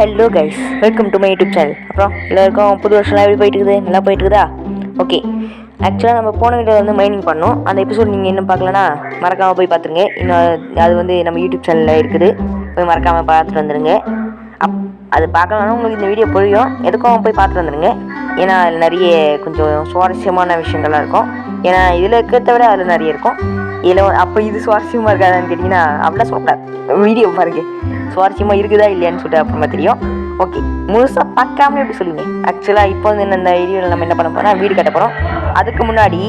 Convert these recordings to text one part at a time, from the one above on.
Hello guys, welcome to my YouTube channel. அப்புறம் எல்லாருக்கும் புது வருஷம்லாம் எப்படி போயிட்டுருக்குது? நல்லா போயிட்டுருக்குதா? ஓகே, ஆக்சுவலாக நம்ம போன வீடியோவில் வந்து மைனிங் பண்ணோம். அந்த எபிசோட் நீங்கள் இன்னும் பார்க்கலன்னா மறக்காமல் போய் பார்த்துருங்க. இன்னும் அது வந்து நம்ம யூடியூப் சேனலில் இருக்குது, போய் மறக்காமல் பார்த்துட்டு வந்துடுங்க. அது பார்க்கலன்னா உங்களுக்கு இந்த வீடியோ புரியும், எதுக்கும் போய் பார்த்துட்டு வந்துடுங்க. ஏன்னா அதில் நிறைய கொஞ்சம் சுவாரஸ்யமான விஷயங்கள்லாம் இருக்கும். ஏன்னா இதில் இருக்கிறத விட அதில் நிறைய இருக்கும். இதில் அப்போ இது சுவாரஸ்யமாக இருக்காதான்னு கேட்டிங்கன்னா அப்படிலாம் சொல்லக்கூடாது. வீடியோ பாருங்க, சுவாரஸ்யமாக இருக்குதா இல்லையான்னு சொல்லிட்டு அப்புறமா தெரியும். ஓகே, முழுசாக பார்க்காமலே எப்படி சொல்லுங்க. ஆக்சுவலாக இப்போ வந்து இந்த வீடியோவில் நம்ம என்ன பண்ண போகிறோம்னா வீடு கட்ட போகிறோம். அதுக்கு முன்னாடி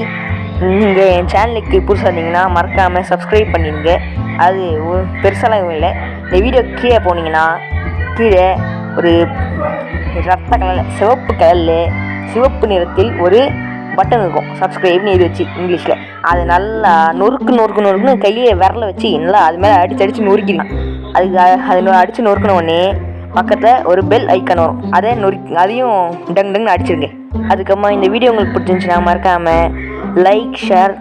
நீங்கள் என் சேனலுக்கு புதுசாக இருந்தீங்கன்னா மறக்காமல் சப்ஸ்கிரைப் பண்ணிடுங்க. அது பெருசாலாம் இல்லை. இந்த வீடியோ கீழே போனீங்கன்னா கீழே ஒரு ரத்த கலரில் சிவப்பு நிறத்தில் ஒரு பட்டன் இருக்கும், சப்ஸ்கிரைப்னு இது வச்சு இங்கிலீஷில். அது நல்லா நொறுக்குன்னு கையிலே விரல வச்சு நல்லா அது மேலே அடிச்சு நொறுக்கிடலாம். அது அடித்து நொறுக்கின உடனே பக்கத்தில் ஒரு பெல் ஐக்கான் வரும், அதையும் டங்குன்னு அடிச்சிருங்க. அதுக்கப்புறமா இந்த வீடியோ உங்களுக்கு பிடிச்சிருந்துச்சுன்னா மறக்காமல் லைக், ஷேர்,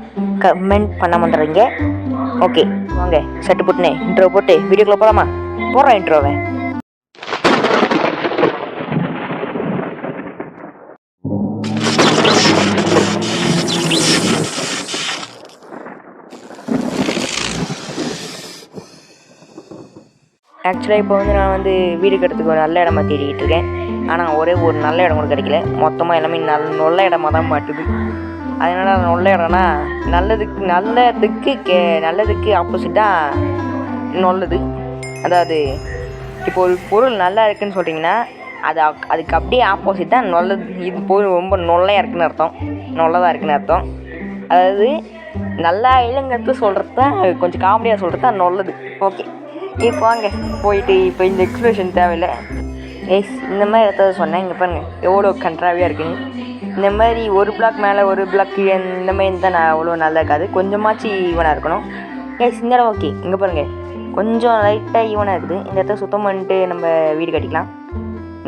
கமெண்ட் பண்ண மாட்டேறீங்க. ஓகே வாங்க, சட்டு போட்டுனே இன்ட்ரோ போட்டு வீடியோக்குள்ளே போகலாமா? போடுறேன் இன்ட்ரோவை. ஆக்சுவலாக இப்போ வந்து நான் வந்து வீடு கட்டுறதுக்கு ஒரு நல்ல இடமா தேடிக்கிட்டு இருக்கேன். ஆனால் ஒரே ஒரு நல்ல இடம் கூட கிடைக்கல. மொத்தமாக எல்லாமே நல்ல இடமா தான் மாட்டுது. அதனால் அது நல்ல இடம்னா நல்லதுக்கு ஆப்போசிட்டாக நல்லது. அதாவது இப்போ ஒரு பொருள் நல்லா இருக்குதுன்னு சொல்லிட்டிங்கன்னா அதுக்கு அப்படியே ஆப்போசிட்டாக நல்லது. இது பொருள் ரொம்ப நல்லதாக இருக்குதுன்னு அர்த்தம், நல்லதாக இருக்குதுன்னு அர்த்தம். அதாவது நல்லா இல்லைங்கிறது சொல்கிறது தான், கொஞ்சம் காமெடியாக சொல்கிறது தான் நல்லது. ஓகே, இப்போ வாங்க போயிட்டு இப்போ இந்த எக்ஸ்பிரஷன் தேவையில்லை. இந்த மாதிரி இடத்த சொன்னேன். இங்கே பாருங்கள் எவ்வளோ கண்ட்ராவியாக இருக்குன்னு. இந்த மாதிரி ஒரு பிளாக் மேலே ஒரு பிளாக் கீழே இந்த மாதிரி இருந்தால் நான் அவ்வளோ நல்லா இருக்காது. கொஞ்சமாச்சு ஈவனாக இருக்கணும். இந்த இடம் ஓகே. இங்கே பாருங்கள் கொஞ்சம் லைட்டாக ஈவனாக இருக்குது. இந்த இடத்த சுத்தம் பண்ணிட்டு நம்ம வீடு கட்டிக்கலாம்.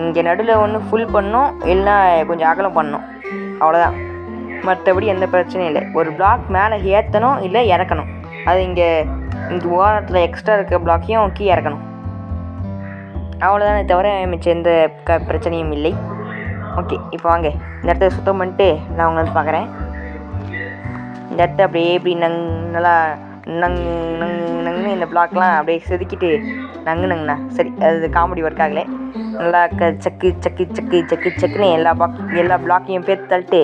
இங்கே நடுவில் ஒன்று ஃபுல் பண்ணணும், இல்லைனா கொஞ்சம் அகலம் பண்ணணும், அவ்வளோதான். மற்றபடி எந்த பிரச்சனையும் இல்லை. ஒரு பிளாக் மேலே ஏற்றணும் இல்லை இறக்கணும். அது இந்த ஓரத்தில் எக்ஸ்ட்ரா இருக்க பிளாக்கையும் கீழே இறக்கணும், அவ்வளோதானே தவிர மிச்சம் எந்த பிரச்சனையும் இல்லை. ஓகே, இப்போ வாங்க இந்த இடத்த சுத்தம் பண்ணிட்டு நான் உங்களை வந்து பார்க்குறேன். இந்த இடத்த அப்படியே எப்படி நல்லா நங்கு இந்த பிளாக்லாம் அப்படியே செதுக்கிட்டு நங்குண்ணா சரி, அது காமெடி ஒர்க் ஆகலை. நல்லா சக்குன்னு எல்லா பிளாக்கையும் பேர்த்து தள்ளிட்டு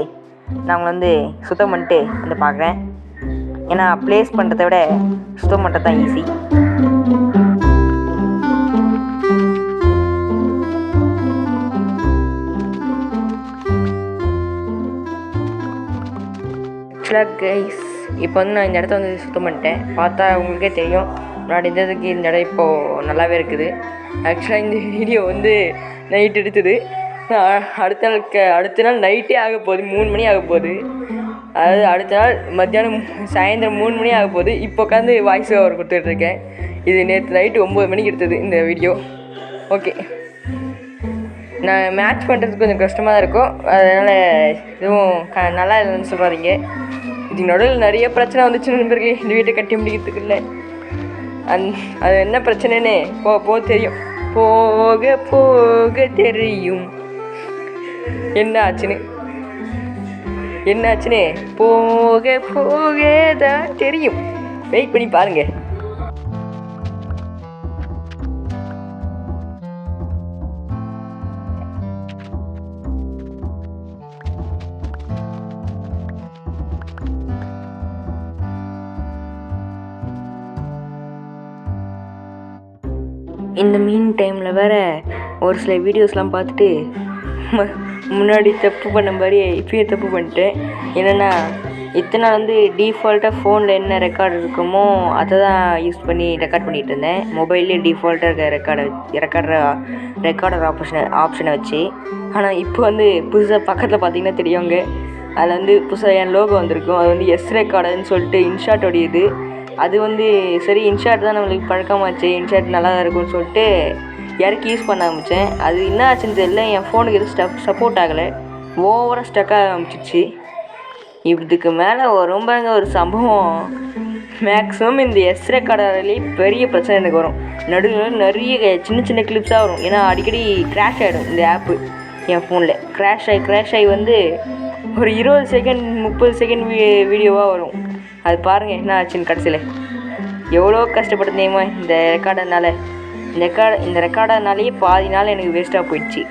நான் உங்களை வந்து சுத்தம் பண்ணிட்டு வந்து பார்க்குறேன். ஏன்னா ப்ளேஸ் பண்ணுறதை விட சுத்தம் பண்ணுறது தான் ஈஸி. ஆக்சுவலாக கைஸ் இப்போ வந்து நான் இந்த இடத்த வந்து சுத்தம் பண்ணிட்டேன். பார்த்தா உங்களுக்கே தெரியும், முன்னாடி இருந்ததுக்கு இந்த இடம் இப்போது நல்லாவே இருக்குது. ஆக்சுவலாக இந்த வீடியோ வந்து நைட் எடுத்தது. அடுத்த நாள் நைட்டே ஆக போகுது, 3 மணி ஆக போகுது. அதாவது அடுத்த நாள் மத்தியானம் சாயந்தரம் 3 மணி ஆக போகுது. இப்போ உட்காந்து வாய்ஸ் ஓவர் கொடுத்துட்ருக்கேன். இது நேற்று நைட்டு 9 மணிக்கு எடுத்தது இந்த வீடியோ. ஓகே, நான் மேட்ச் பண்ணுறதுக்கு கொஞ்சம் கஷ்டமாக தான் இருக்கும். அதனால் எதுவும் நல்லா இல்லைன்னு சொல்கிறாதீங்க. இதுக்கு நடுவில் நிறைய பிரச்சனை வந்துச்சுன்னு நண்பர்களே. இந்த வீட்டை கட்டி முடிக்கிறதுக்கு இல்லை. அது என்ன பிரச்சனைன்னு போக தெரியும், போக தெரியும் என்ன ஆச்சுன்னு போக தான் தெரியும். வெயிட் பண்ணி பாருங்க. இந்த மீன் டைமில் வேறு ஒரு சில வீடியோஸ்லாம் பார்த்துட்டு முன்னாடி தப்பு பண்ண மாதிரி இப்போயும் தப்பு பண்ணிட்டேன். என்னென்னா இத்தனை நாள் வந்து டீஃபால்ட்டாக ஃபோனில் என்ன ரெக்கார்டு இருக்குமோ அதை தான் யூஸ் பண்ணி ரெக்கார்ட் பண்ணிகிட்டு இருந்தேன். மொபைல்லேயே டீஃபால்ட்டாக இருக்க ரெக்கார்டர் ஆப்ஷனை வச்சு. ஆனால் இப்போ வந்து புதுசாக பக்கத்தில் பார்த்தீங்கன்னா தெரியுங்க, அதில் வந்து புதுசாக என் லோகோ வந்திருக்கும். அது வந்து எஸ் ரெக்கார்டுன்னு சொல்லிட்டு இன்ஷாட்டோடையது. அது வந்து சரி, இன்ஷாட் தான் நம்மளுக்கு பழக்கமாச்சு, இன்ஷாட் நல்லா தான் இருக்கும்னு சொல்லிட்டு இறக்கி யூஸ் பண்ண ஆரம்பித்தேன். அது என்ன ஆச்சுன்னு தெரியல, என் ஃபோனுக்கு எதுவும் சப்போர்ட் ஆகலை, ஓவராக ஸ்டக்காக ஆரம்பிச்சிச்சு. இதுக்கு மேலே ரொம்ப ஒரு சம்பவம் மேக்ஸிமம் இந்த எஸ் ரெக்கார்டர்லேயே பெரிய பிரச்சனை எனக்கு வரும். நடுவில் நிறைய சின்ன சின்ன கிளிப்ஸாக வரும். ஏன்னா அடிக்கடி க்ராஷ் ஆகிடும் இந்த ஆப்பு என் ஃபோனில். க்ராஷ் ஆகி வந்து ஒரு 20 செகண்ட் 30 செகண்ட் வீடியோவாக வரும். அது பாருங்கள் என்ன ஆச்சுன்னு. கடைசியில் எவ்வளோ கஷ்டப்பட்டுருந்தேமா இந்த ரெக்கார்டர்னால. இந்த ரெக்கார்டர்னாலேயே பாதி நாள் எனக்கு வேஸ்ட்டாக போயிடுச்சு.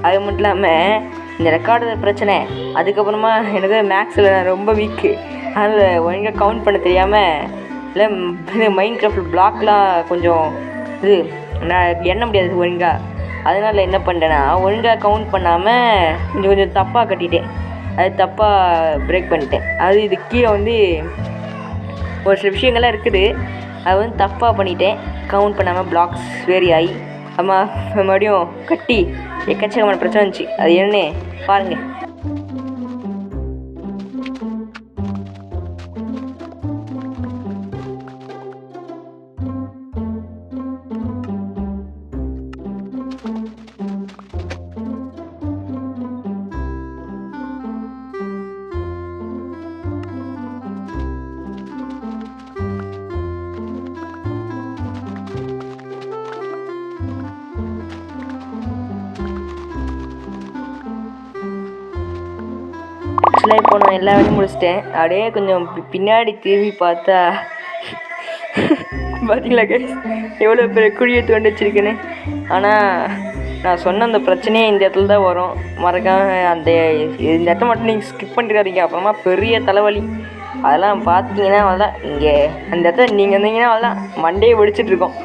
அது மட்டும் இல்லாமல் இந்த ரெக்கார்டர் பிரச்சனை. அதுக்கப்புறமா எனக்கு மேக்ஸில் நான் ரொம்ப வீக்கு. அதில் ஒழுங்காக கவுண்ட் பண்ண தெரியாமல் இல்லை மைண்ட் கிராஃப்ட் பிளாக்லாம் கொஞ்சம் இது நான் எண்ண முடியாது ஒழுங்காக. அதனால் என்ன பண்ணிட்டேன்னா ஒழுங்காக கவுண்ட் பண்ணாமல் கொஞ்சம் தப்பாக கட்டிட்டேன். அது தப்பாக பிரேக் பண்ணிட்டேன். அது இது கீழே வந்து ஒரு சில விஷயங்கள்லாம் இருக்குது. அது வந்து தப்பாக பண்ணிட்டேன். கவுண்ட் பண்ணாமல் பிளாக்ஸ் வேரி ஆகி மறுபடியும் கட்டி எக்கச்சக்கமான பிரச்சனை இருந்துச்சு. அது என்னன்னு பாருங்கள். ஆக்சுவலாக இப்போ நான் எல்லா வேலையும் முடிச்சிட்டேன். அப்படியே கொஞ்சம் பின்னாடி திரும்பி பார்த்தா பார்த்தீங்களா கைஸ் எவ்வளோ பெரிய குழியை தோண்டி வச்சிருக்கேன்னு. ஆனால் நான் சொன்ன அந்த பிரச்சனையே இந்த இடத்துல தான் வரும். மறக்காமல் இந்த இடத்த மட்டும் நீங்கள் ஸ்கிப் பண்ணிடாதீங்க. அப்புறமா பெரிய தலைவலி. அதெல்லாம் பார்த்தீங்கன்னா அவ்வளோதான். இங்கே அந்த இடத்துல நீங்கள் இருந்தீங்கன்னா அவ்வளோதான் மண்டையை வெடிச்சிட்ருக்கோம்.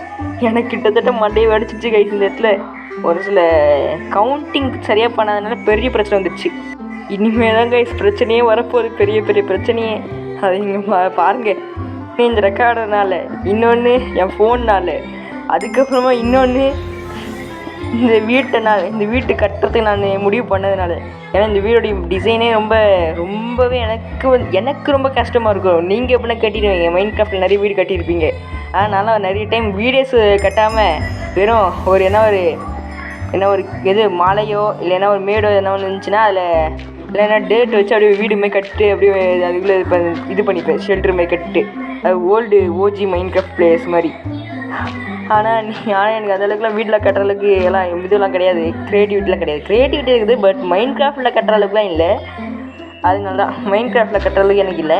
எனக்கு கிட்டத்தட்ட மண்டையை வெடிச்சிச்சு கைஸ். இந்த இடத்துல ஒரு சில கவுண்டிங் சரியாக பண்ணாதனால பெரிய பிரச்சனை வந்துடுச்சு. இனிமேல் தான் கைஸ் பிரச்சனையே வரப்போகுது, பெரிய பெரிய பிரச்சனையே. அது நீங்கள் பாருங்கள். இந்த ரெக்கார்டர்னால, இன்னொன்று என் ஃபோன்னால், அதுக்கப்புறமா இன்னொன்று இந்த வீட்டு கட்டுறதுக்கு நான் முடிவு பண்ணதுனால. ஏன்னா இந்த வீடோடைய டிசைனே ரொம்பவே எனக்கு ரொம்ப கஷ்டமாக இருக்கும். நீங்கள் எப்படின்னா கட்டிடுவீங்க, மைண்ட் கிராஃப்டில் நிறைய வீடு கட்டியிருப்பீங்க. அதனால நிறைய டைம் வீடியோஸ் கட்டாமல் வெறும் என்ன ஒரு எது மாலையோ இல்லைன்னா ஒரு மேடோ என்ன ஒன்று இருந்துச்சுன்னா அதில் இல்லைன்னா டேட் வச்சு அப்படியே வீடு மாரி கட்டிட்டு அப்படியே அதுக்குள்ளே இது பண்ணிப்பேன். ஷெல்டர் மாரி கட்டிட்டு அது old OG mind craft place மாதிரி. ஆனால் எனக்கு அந்தளவுக்குலாம் வீட்டில் கட்டுற அளவுக்கு எல்லாம் இதெல்லாம் கிடையாது. க்ரியேட்டிவிட்டி இருக்குது. பட் மைண்ட் கிராஃப்டில் கட்டுற அளவுக்குலாம் இல்லை. அதனால தான் மைண்ட் கிராஃப்டில் கட்டுற அளவுக்கு எனக்கு இல்லை.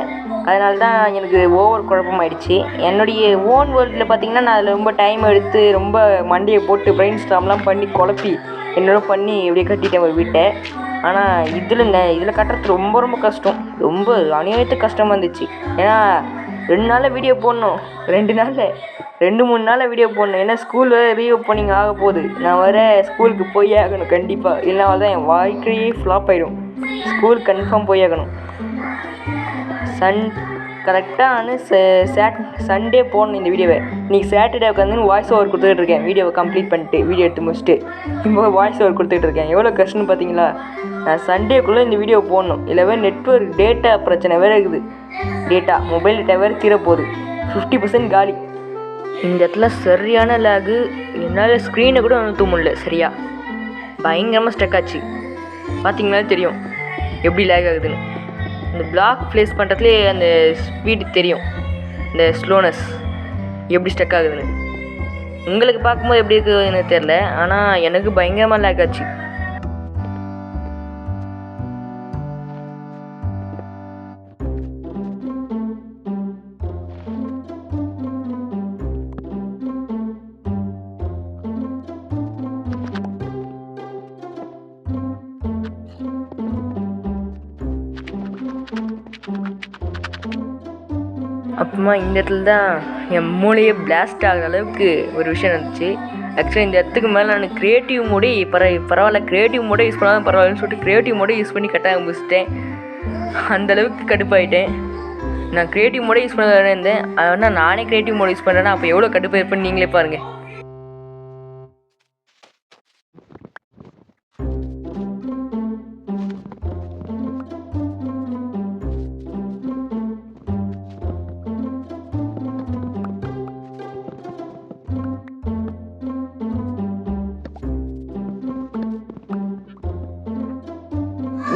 அதனால தான் எனக்கு ஓவர் குழப்பமாயிடுச்சு. என்னுடைய ஓன் வேர்ல்டில் பார்த்திங்கன்னா நான் அதில் ரொம்ப டைம் எடுத்து ரொம்ப மண்டையை போட்டு பிரெயின் ஸ்டார்ம்லாம் பண்ணி குழப்பி என்னோட பண்ணி இப்படியே கட்டிட்டேன் ஒரு வீட்டை. ஆனால் இதில் கட்டுறது ரொம்ப கஷ்டம். ரொம்ப அநியாயத்துக்கு கஷ்டமாக இருந்துச்சு. ஏன்னா 2 நாளில் வீடியோ போடணும், 2-3 நாளில் வீடியோ போடணும். ஏன்னா ஸ்கூல் ரீஓப்பனிங் ஆக போகுது. நான் ஸ்கூலுக்கு போயே ஆகணும் கண்டிப்பாக. இல்லைனா தான் என் வாழ்க்கையே ஃப்ளாப் ஆகிடும். ஸ்கூல் கன்ஃபார்ம் போய் ஆகணும். கரெக்டாக சண்டே போடணும் இந்த வீடியோவை. இன்றைக்கி சாட்டர்டே உட்காந்து வாய்ஸ் ஓவர் கொடுத்துட்டு இருக்கேன். வீடியோவை கம்ப்ளீட் பண்ணிட்டு வீடியோ எடுத்து முடிச்சுட்டு இப்போ வாய்ஸ் ஓவர் கொடுத்துட்டு இருக்கேன். எவ்வளோ கஷ்டம்னு பார்த்தீங்களா? நான் சண்டேக்குள்ளே இந்த வீடியோ போடணும். இல்லவே நெட்வொர்க் டேட்டா பிரச்சனை வேறு இருக்குது. மொபைல் டேட்டா வேறு தீரப்போகுது. 50% காலி. இந்த இடத்துல சரியான லேகு. என்னால் ஸ்க்ரீனை கூட அழுத்த முடியல. சரியா பயங்கரமாக ஸ்டக் ஆச்சு. பார்த்தீங்கனாலே தெரியும் எப்படி லேக் ஆகுதுன்னு. இந்த பிளாக் ப்ளேஸ் பண்ணுறதுலேயே அந்த ஸ்பீடு தெரியும், இந்த ஸ்லோனஸ் எப்படி ஸ்டக் ஆகுதுன்னு. உங்களுக்கு பார்க்கும்போது எப்படி இருக்குதுன்னு தெரில. ஆனால் எனக்கு பயங்கரமாக லேக் ஆச்சு. அப்புறமா இந்த இடத்துல தான் என் மூளையே பிளாஸ்ட் ஆகிற அளவுக்கு ஒரு விஷயம் இருந்துச்சு. ஆக்சுவலாக இந்த இடத்துக்கு மேலே நான் க்ரியேட்டிவ் மோடே பரவாயில்ல க்ரியேட்டிவ் மோடே யூஸ் பண்ணாலும் பரவாயில்லன்னு சொல்லிட்டு க்ரியேட்டிவ் மோடே யூஸ் பண்ணி கட்ட ஆரம்பிச்சிட்டேன். அந்தளவுக்கு கடுப்பாயிட்டேன். நான் க்ரியேட்டிவ் மோடே யூஸ் பண்ண இருந்தேன். ஆனால் நானே க்ரியேட்டிவ் மோடே யூஸ் பண்ணுறேன்னா அப்போ எவ்வளோ கடுப்பாக இருப்பேன்னு நீங்களே பாருங்கள்.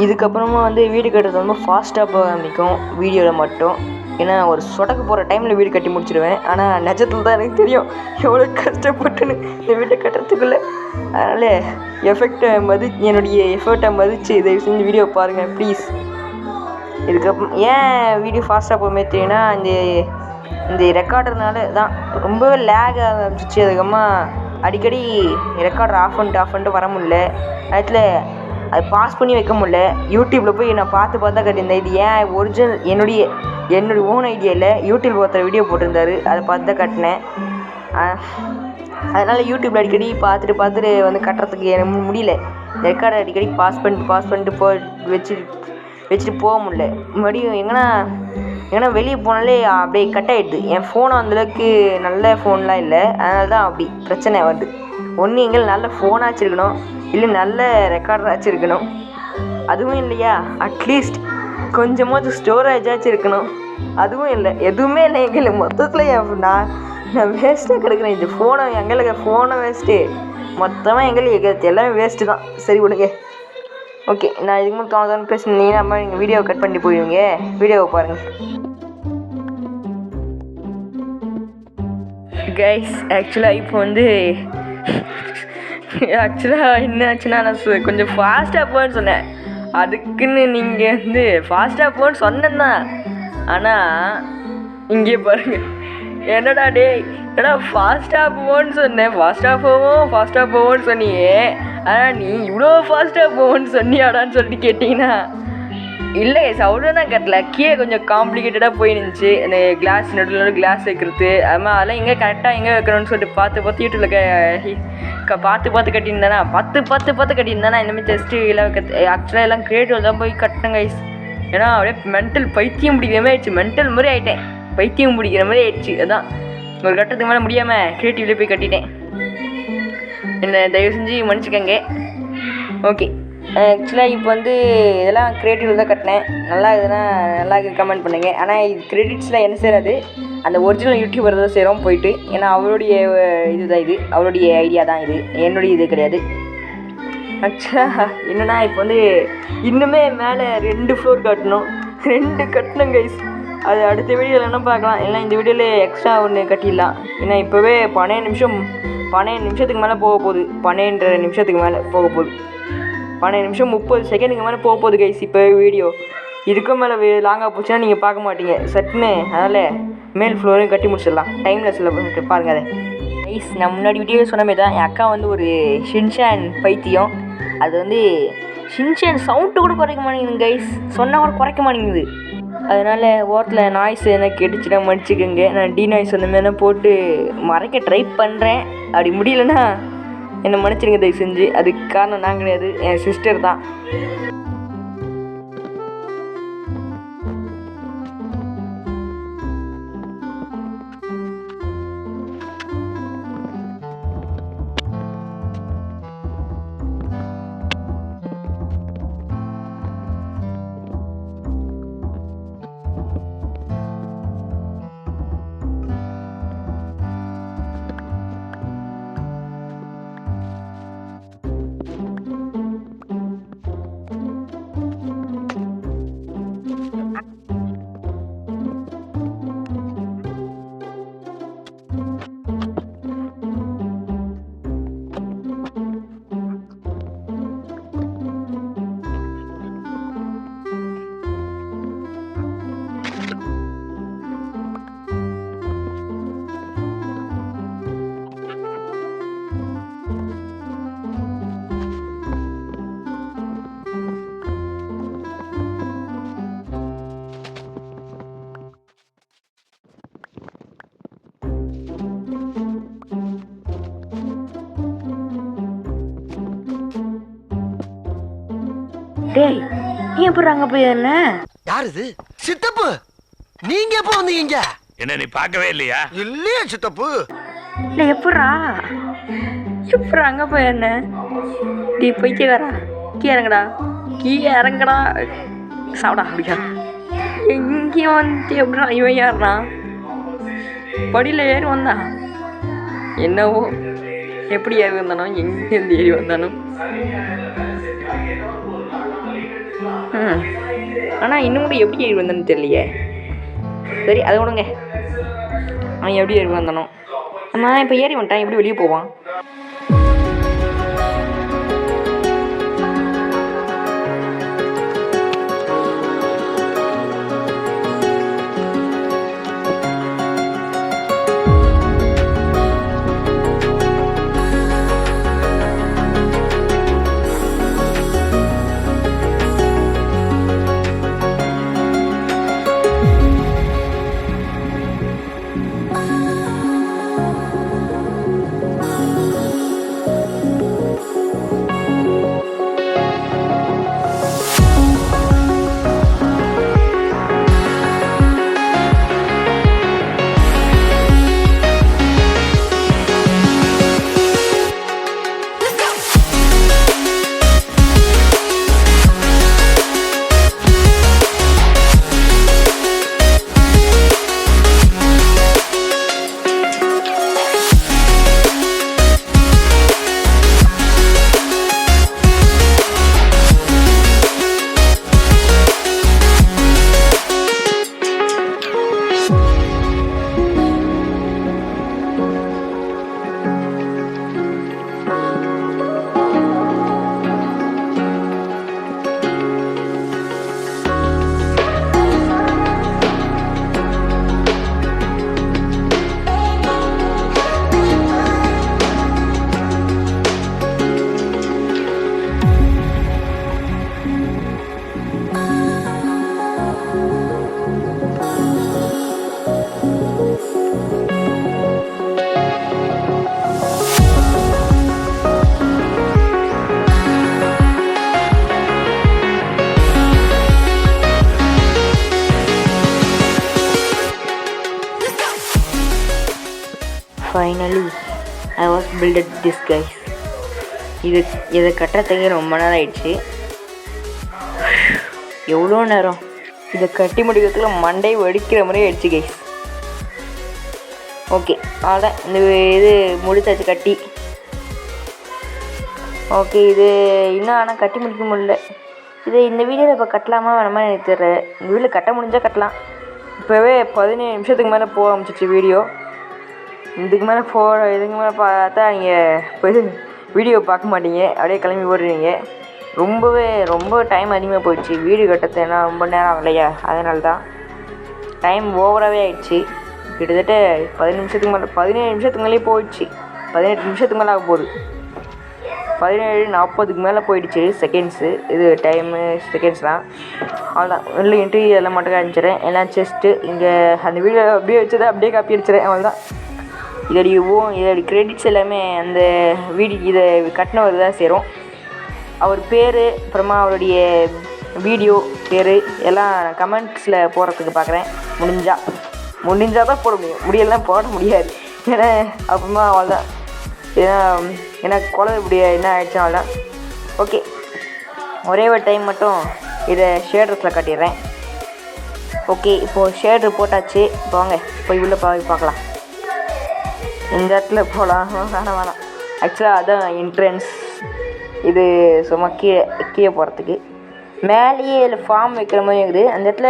இதுக்கப்புறமா வீடு கட்டுறது ரொம்ப ஃபாஸ்ட்டாக போக ஆரம்பிக்கும் வீடியோவில் மட்டும். ஏன்னா ஒரு சொடக்கு போகிற டைமில் வீடு கட்டி முடிச்சிடுவேன். ஆனால் நிஜத்தில் தான் எனக்கு தெரியும் எவ்வளோ கஷ்டப்பட்டுன்னு இந்த வீட்டை கட்டுறதுக்குள்ளே. அதனால் என்னுடைய எஃபர்ட்டை மதித்து தயவு செஞ்சு வீடியோ பாருங்கள் ப்ளீஸ். இதுக்கப்புறம் ஏன் வீடியோ ஃபாஸ்ட்டாக போகுமே தெரியும்னா இந்த ரெக்கார்டர்னால தான் ரொம்பவே லேக் ஆரம்பிச்சிச்சு. அதுக்கப்புறமா அடிக்கடி ரெக்கார்டர் ஆஃப் பண்ணிட்டு வர முடியல. அதில் அது பாஸ் பண்ணி வைக்க முடியல. யூடியூப்பில் போய் நான் பார்த்து தான் கட்டியிருந்தேன். இது ஏன் ஒரிஜினல் என்னுடைய ஓன் ஐடியா இல்லை, யூடியூப்பில் ஒருத்தர் வீடியோ போட்டிருந்தாரு, அதை பார்த்து தான் கட்டினேன். அதனால் யூடியூப்பில் அடிக்கடி பார்த்துட்டு வந்து கட்டுறதுக்கு எனக்கு முடியல. ரெக்கார்டை அடிக்கடி பாஸ் பண்ணிட்டு வச்சுட்டு போக முடியல. மறுபடியும் எங்கன்னா வெளியே போனாலே அப்படியே கட் ஆகிடுது. என் ஃபோனும் அந்தளவுக்கு நல்ல ஃபோன்லாம் இல்லை, அதனால தான் அப்படி பிரச்சனை வருது. ஒன்று எங்களுக்கு நல்ல ஃபோனாச்சும் இருக்கணும், இல்லை நல்ல ரெக்கார்டராச்சும் இருக்கணும். அதுவும் இல்லையா, அட்லீஸ்ட் கொஞ்சமாச்சும் ஸ்டோரேஜாச்சும் இருக்கணும். அதுவும் இல்லை, எதுவுமே இல்லை எங்களுக்கு. மொத்தத்தில் நான் வேஸ்ட்டாக கிடக்குறேன். இந்த ஃபோனை எங்களுக்கு ஃபோனை வேஸ்ட்டு, மொத்தமாக எங்களுக்கு எல்லாமே வேஸ்ட்டு தான். சரி விடுங்க. ஓகே, நான் இதுக்கு முன்னாடி தோணுதான்னு பேசுனீங்கன்னா அம்மா நீங்கள் வீடியோவை கட் பண்ணி போயிடுவீங்க. வீடியோவை பாருங்கள் கைஸ். ஆக்சுவலாக இப்போ வந்து என்ன ஆச்சுன்னா, நான் கொஞ்சம் ஃபாஸ்ட்டாக போன்னு சொன்னேன். அதுக்குன்னு நீங்கள் வந்து ஃபாஸ்ட்டாக போன்னு சொன்னேன் தான். ஆனால் இங்கே பாருங்கள், என்னடா ஃபாஸ்ட்டாக போவோன்னு சொன்னேன், ஃபாஸ்ட்டாக போவோன்னு சொன்னியே, ஆனால் நீ இவ்வளோ ஃபாஸ்ட்டாக போவோன்னு சொன்னியாடான்னு சொல்லிட்டு கேட்டிங்கன்னா, இல்லை அவ்வளோ நான் கட்டல. கீழே கொஞ்சம் காம்ப்ளிகேட்டடாக போயிருந்துச்சு. அந்த கிளாஸ் நடுவில் கிளாஸ் வைக்கிறது, அதெல்லாம் எங்கே கரெக்டாக எங்கே வைக்கணும்னு சொல்லிட்டு பார்த்து யூடியூப்பில் பார்த்து கட்டியிருந்தானா, பார்த்து கட்டியிருந்தானா. இந்தமாதிரி ஜஸ்ட்டு எல்லாம் ஆக்சுவலாக எல்லாம் கிரியேட்டிவ் தான் போய் கட்டினேன் கைஸ். ஏன்னா அப்படியே பைத்தியம் பிடிக்கிற மாதிரி ஆயிடுச்சு, மென்டல் மாதிரி ஆகிட்டேன், பைத்தியம் பிடிக்கிற மாதிரி ஆயிடுச்சு. அதான் ஒரு கட்டத்துக்கு மேலே முடியாமல் கிரியேட்டிவ்லேயே போய் கட்டிட்டேன். என்னை தயவு செஞ்சு மன்னிச்சுக்கங்க. ஓகே, ஆக்சுவலாக இப்போ வந்து இதெல்லாம் கிரியேட்டிவில் தான் கட்டினேன். நல்லா கமெண்ட் பண்ணுங்கள். ஆனால் இது கிரெடிட்ஸில் என்ன சேராது, அந்த ஒரிஜினல் யூடியூபர் தான் சேரும் போயிட்டு. ஏன்னா அவருடைய இதுதான், இது அவருடைய ஐடியா தான், இது என்னுடைய இது கிடையாது. ஆக்சுவலாக என்னென்னா இப்போ வந்து இன்னுமே மேலே 2 ஃப்ளோர் கட்டணும். 2 கட்டணும் கைஸ். அது அடுத்த வீடியோவில் என்ன பார்க்கலாம். இல்லை இந்த வீடியோவில் எக்ஸ்ட்ரா ஒன்று கட்டிடலாம். ஏன்னா இப்போவே 12 நிமிஷத்துக்கு மேலே போக போகுது. 12 நிமிஷத்துக்கு மேலே போக போகுது. 12 நிமிஷம் 30 செகண்டுக்கு மேலே போக போகுது கைஸ் இப்போ வீடியோ. இதுக்கும் மேலே லாங்காக போச்சுன்னா நீங்கள் பார்க்க மாட்டீங்க சட்டுன்னு. அதனால் மேல் ஃப்ளோரையும் கட்டி முடிச்சிடலாம். டைம்லெஸ்ஸில் பாருங்கள். அதை கைஸ் நான் முன்னாடி வீடியோவில் சொன்ன மாதிரி தான், என் அக்கா வந்து ஒரு ஷின்சான் பைத்தியம். அது வந்து ஷின்சான் சவுண்டு கூட குறைக்க மாட்டேங்குது கைஸ், சொன்னால் கூட குறைக்க மாட்டேங்குது. அதனால் ஓரத்தில் நாய்ஸ் என்ன கேட்டுச்சுன்னா மன்னிச்சுக்கோங்க. நான் நாய்ஸ் அந்த மாதிரினா போட்டு மறைக்க ட்ரை பண்ணுறேன். அப்படி முடியலன்னா என்னை மன்னிச்சிடுங்க தயவு செஞ்சு. அதுக்கு காரணம் நான் கிடையாது, என் சிஸ்டர் தான். டேய் நீ எப்படி அங்க போய் என்ன? யார் இது? சித்தப்பு. நீங்க எப்போ வந்தீங்க? என்ன நீ பார்க்கவே இல்லையா? இல்லையா சித்தப்பு? இல்ல எப்படா அங்க போய் என்ன? டீ பைத்தியக்காரா, கீழே இறங்கடா சாப்பிடா அப்படியா? எங்கேயும் வந்து எப்படா இவன் யாருனா படியில் ஏறி வந்தான்? என்னவோ எப்படி ஏறி வந்தானோ, எங்கேருந்து ஏறி வந்தானோ. ஆனால் இன்னும் கூட எப்படி ஏறி வந்தான்னு தெரியலையே. சரி அதை விடுங்க. அவன் எப்படி ஏறி வந்தானோ, நம்ம இப்போ ஏறி வந்துட்டான், எப்படி வெளியே போவான்? Finally I was built this guys. இதை கட்டுறதுக்கு ரொம்ப நேரம் ஆயிடுச்சு. எவ்வளோ நேரம் இதை கட்டி முடிக்கிறதுக்குள்ள மண்டை வடிக்கிற மாதிரி ஆயிடுச்சு கைஸ். ஓகே, அதான் இந்த இது முடிச்சாச்சு கட்டி. ஓகே, இது இன்னும் ஆனால் கட்டி முடிக்க முடியல. இந்த வீடியோவில் இப்போ கட்டலாமா வேணாமா எனக்கு தெரியல. இந்த வீடியோவில் கட்ட முடிஞ்சால் கட்டலாம். இப்போவே 17 நிமிஷத்துக்கு மேலே போக ஆரம்பிச்சிச்சு வீடியோ. இதுக்கு மேலே பார்த்தா நீங்கள் போய் வீடியோ பார்க்க மாட்டீங்க, அப்படியே கிளம்பி போடுறீங்க. ரொம்ப டைம் அதிகமாக போயிடுச்சு வீடியோ கட்டுறது. ஏன்னா ரொம்ப நேரம் ஆகலையா, அதனால தான் டைம் ஓவராகவே ஆயிடுச்சு. கிட்டத்தட்ட 17 நிமிஷத்துக்கு மேலே போயிடுச்சு. 18 நிமிஷத்துக்கு மேலே ஆக போகுது. 17:40க்கு மேலே போயிடுச்சு செகண்ட்ஸு. இது டைமு செகண்ட்ஸ்லாம். அவ்வளோதான். இல்லை இன்டர்வியூ எல்லாம் மட்டும் காமிச்சிடுறேன். எல்லாம் செஸ்ட்டு இங்கே அந்த வீடியோ அப்படியே வச்சதை அப்படியே காப்பி அடிச்சிடறேன். அவ்வளோதான். இதோடைய கிரெடிட்ஸ் எல்லாமே அந்த இதை கட்டினவர் தான் சேரும். அவர் பேர், அப்புறமா அவருடைய வீடியோ பேர் எல்லாம் கமெண்ட்ஸில் போடுறதுக்கு பார்க்குறேன். முடிஞ்சால் தான் போட முடியும், முடியலாம் போட முடியாது. ஏன்னா அப்புறமா அவ்வளோதான். ஏன்னா குழந்தை இப்படி என்ன ஆகிடுச்சு, அவ்வளோதான். ஓகே, ஒரே ஒரு டைம் மட்டும் இதை ஷேடர்ஸில் காட்டிடுறேன். ஓகே, இப்போது ஷேட்ரு போட்டாச்சு. இப்போ வாங்க போய் உள்ளே பார்க்கலாம். இந்த இடத்துல போகலாம். வேணாம். ஆக்சுவலாக அதுதான் என்ட்ரன்ஸ். இது சும்மா கீழே போகிறதுக்கு. மேலேயே இதில் ஃபார்ம் வைக்கிற மாதிரி இருக்குது அந்த இடத்துல.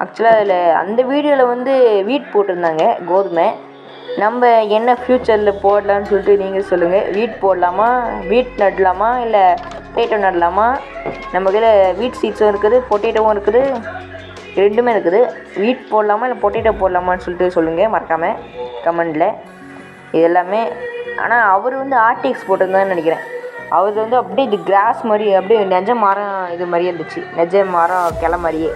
ஆக்சுவலாக அதில் அந்த வீடியோவில் வீட் போட்டிருந்தாங்க, கோதுமை. நம்ம என்ன ஃப்யூச்சரில் போடலான்னு சொல்லிட்டு நீங்கள் சொல்லுங்கள். வீட் போடலாமா, வீட் நடலாமா, இல்லை பொட்டேட்டோ நடலாமா? நம்ம கையில் வீட் சீட்ஸும் இருக்குது, பொட்டேட்டோவும் இருக்குது, ரெண்டுமே இருக்குது. வீட் போடலாமா இல்லை பொட்டேட்டோ போடலாமான்னு சொல்லிட்டு சொல்லுங்கள் மறக்காமல் கமெண்டில். இது எல்லாமே. ஆனால் அவர் ஆர்டிஎக்ஸ் போட்டிருந்தான்னு நினைக்கிறேன். அவர் அப்படியே இது கிராஸ் மாதிரி அப்படியே நெஜ மரம் இது மாதிரியே இருந்துச்சு, நெஜ மரம் கிளை மாதிரியே.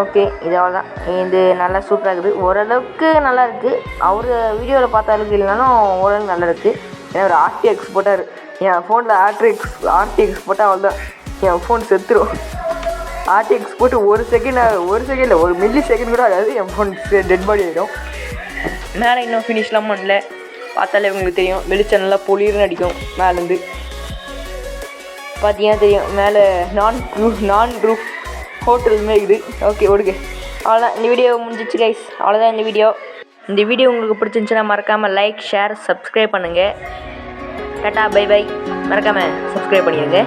ஓகே, இது அவ்வளோதான். இது நல்லா சூப்பராக இருக்குது, ஓரளவுக்கு நல்லா இருக்குது. அவர் வீடியோவில் பார்த்த அளவுக்கு இல்லைனாலும் ஓரளவுக்கு நல்லா இருக்குது. ஏன்னா ஒரு ஆர்டிஎக்ஸ் போட்டார். என் ஃபோனில் ஆர்டிஎக்ஸ் போட்டால் அவ்வளோதான், என் ஃபோன் செத்துரும். ஆர்டிஎக்ஸ் போட்டு ஒரு செகண்ட் ஒரு மில்லி செகண்ட் கூட ஆகாது, என் ஃபோன் டெட் பாடி ஆகிடும். மேலே இன்னும் ஃபினிஷ்லாம் பண்ணல. பார்த்தாலே உங்களுக்கு தெரியும், வெளிச்சம் நல்லா பொலிர்னு அடிக்கும் மேலேருந்து. பார்த்தீங்கன்னா தெரியும், மேலே நான் ரூஃப் ஹோட்டலுமே இருக்குது. ஓகே, ஓடுங்க. அவ்வளோதான், இந்த வீடியோ முடிஞ்சிச்சு கைஸ். அவ்வளோதான் இந்த வீடியோ உங்களுக்கு பிடிச்சிருந்துச்சுன்னா மறக்காமல் லைக், ஷேர், சப்ஸ்கிரைப் பண்ணுங்கள். Tata, bye. மறக்காமல் சப்ஸ்கிரைப் பண்ணிடுங்க.